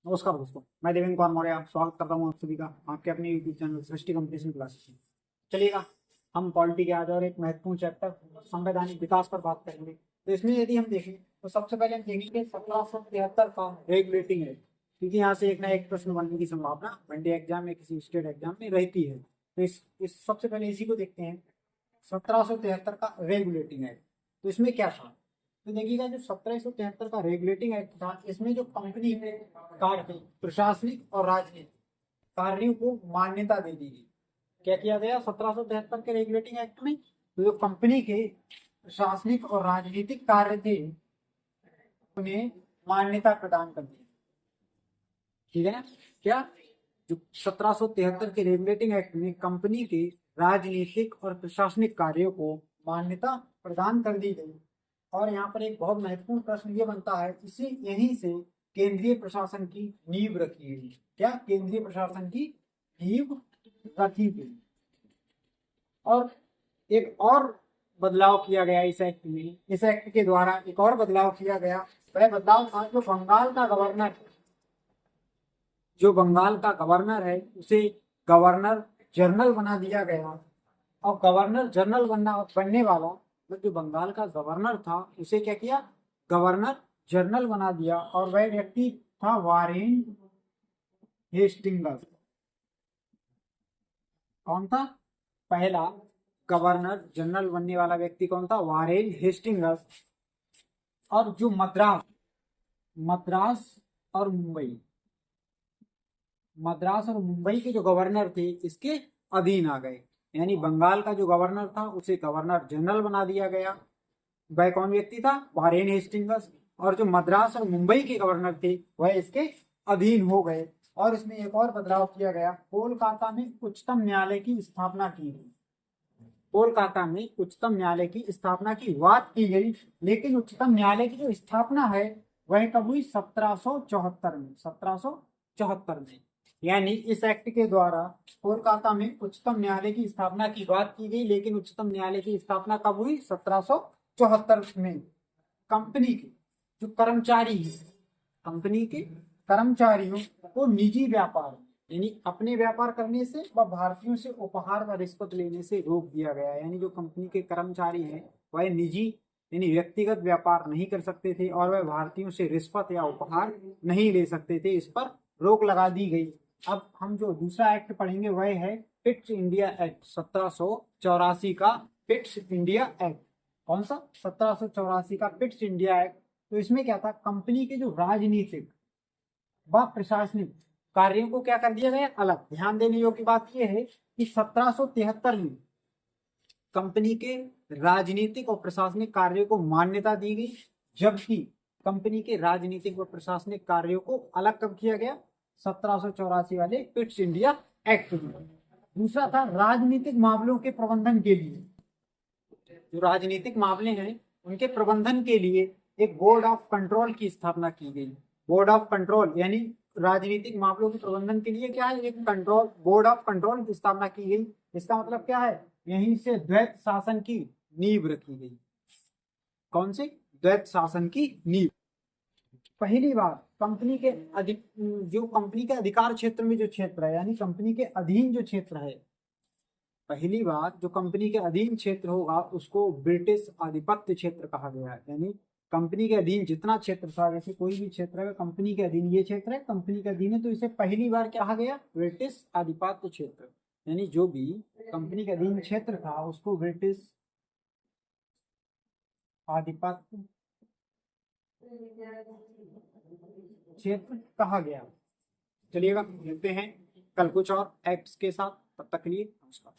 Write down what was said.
नमस्कार दोस्तों, मैं देवेंद्र कुमार मौर्य स्वागत करता हूँ आप सभी का आपके अपने यूट्यूब चैनल सृष्टि कंपटीशन क्लासेस में। चलिएगा, हम पॉलिटी के आज और एक महत्वपूर्ण चैप्टर संवैधानिक विकास पर बात करेंगे। तो इसमें यदि हम देखें तो सबसे पहले हम देखेंगे 1773 का रेगुलेटिंग एक्ट, क्योंकि यहाँ से एक ना एक प्रश्न बनने की संभावना वनडे एग्जाम या किसी स्टेट एग्जाम में रहती है। तो इस सबसे पहले इसी को देखते हैं, 1773 का रेगुलेटिंग एक्ट। तो इसमें क्या था, तो देखिएगा जो 1773 का रेगुलेटिंग एक्ट था, इसमें जो कंपनी में कार्य प्रशासनिक और राजनीतिक कार्यों को मान्यता दे दी गई। क्या किया गया 1773 के रेगुलेटिंग एक्ट में, तो जो कंपनी के प्रशासनिक और राजनीतिक कार्य थे उन्हें मान्यता प्रदान कर दी। ठीक है ना, क्या जो 1773 के रेगुलेटिंग एक्ट में कंपनी के राजनीतिक और प्रशासनिक कार्यों को मान्यता प्रदान कर दी गई। और यहाँ पर एक बहुत महत्वपूर्ण प्रश्न ये बनता है, इसी यहीं से केंद्रीय प्रशासन की नींव रखी गई। क्या केंद्रीय प्रशासन की नींव रखी गई। और एक और बदलाव किया गया इस एक्ट में, इस एक्ट के द्वारा एक और बदलाव किया गया। वह बदलाव था जो बंगाल का गवर्नर है उसे गवर्नर जनरल बना दिया गया। और गवर्नर जनरल बनने वाला जो बंगाल का गवर्नर था उसे क्या किया, गवर्नर जनरल बना दिया। और वह व्यक्ति था वारेन हेस्टिंग्स। कौन था पहला गवर्नर जनरल बनने वाला व्यक्ति, कौन था, वारेन हेस्टिंग्स। और जो मद्रास और मुंबई के जो गवर्नर थे इसके अधीन आ गए। यानी बंगाल का जो गवर्नर था उसे गवर्नर जनरल बना दिया गया। वह कौन व्यक्ति था, वारेन हेस्टिंग्स। और जो मद्रास और मुंबई के गवर्नर थे वह इसके अधीन हो गए। और इसमें एक और बदलाव किया गया, कोलकाता में उच्चतम न्यायालय की स्थापना की गई। कोलकाता में उच्चतम न्यायालय की स्थापना की बात की गई, लेकिन उच्चतम न्यायालय की जो स्थापना है वह कब हुई, 1774 में। 1774 में, यानी इस एक्ट के द्वारा कोलकाता में उच्चतम न्यायालय की स्थापना की बात की गई, लेकिन उच्चतम न्यायालय की स्थापना कब हुई, 1774 में। कंपनी के जो कर्मचारी हैं, कंपनी के कर्मचारियों को निजी व्यापार यानी अपने व्यापार करने से व भारतीयों से उपहार व रिश्वत लेने से रोक दिया गया। यानी जो कंपनी के कर्मचारी हैं वह निजी यानी व्यक्तिगत व्यापार नहीं कर सकते थे और वह भारतीयों से रिश्वत या उपहार नहीं ले सकते थे, इस पर रोक लगा दी गई। अब हम जो दूसरा एक्ट पढ़ेंगे वह है पिट्स इंडिया एक्ट, 1784 का पिट्स इंडिया एक्ट। कौन सा, 1784 का पिट्स इंडिया एक्ट। तो इसमें क्या था, कंपनी के जो राजनीतिक व प्रशासनिक कार्यों को क्या कर दिया गया, अलग। ध्यान देने योग्य बात यह है कि 1773 में कंपनी के राजनीतिक और प्रशासनिक कार्यों को मान्यता दी गई, जबकि कंपनी के राजनीतिक व प्रशासनिक कार्यों को अलग कब किया गया, 1784 वाले पिट्स इंडिया एक्ट में। दूसरा था राजनीतिक मामलों के प्रबंधन के लिए, जो राजनीतिक मामले हैं उनके प्रबंधन के लिए एक बोर्ड ऑफ कंट्रोल की स्थापना की गई। बोर्ड ऑफ कंट्रोल यानी राजनीतिक मामलों के प्रबंधन के लिए क्या है, एक बोर्ड ऑफ कंट्रोल की स्थापना की गई। इसका मतलब क्या है, यहीं से द्वैत शासन की नींव रखी गई। कौन से, द्वैत शासन की नींव। पहली बार कंपनी के जो कंपनी के अधिकार क्षेत्र में जो क्षेत्र है, यानी कंपनी के अधीन जो क्षेत्र है, पहली बार जो कंपनी के अधीन क्षेत्र होगा उसको ब्रिटिश आधिपत्य क्षेत्र कहा गया है। यानी कंपनी के अधीन जितना क्षेत्र था, जैसे कोई भी क्षेत्र है कंपनी के अधीन, ये क्षेत्र है कंपनी के अधीन है, तो इसे पहली बार क्या कहा गया, ब्रिटिश आधिपत्य क्षेत्र। यानी जो भी कंपनी के अधीन क्षेत्र था उसको ब्रिटिश आधिपत्य क्षेत्र कहा गया। चलिएगा, मिलते हैं कल कुछ और एक्ट्स के साथ, तब तक के लिए नमस्कार।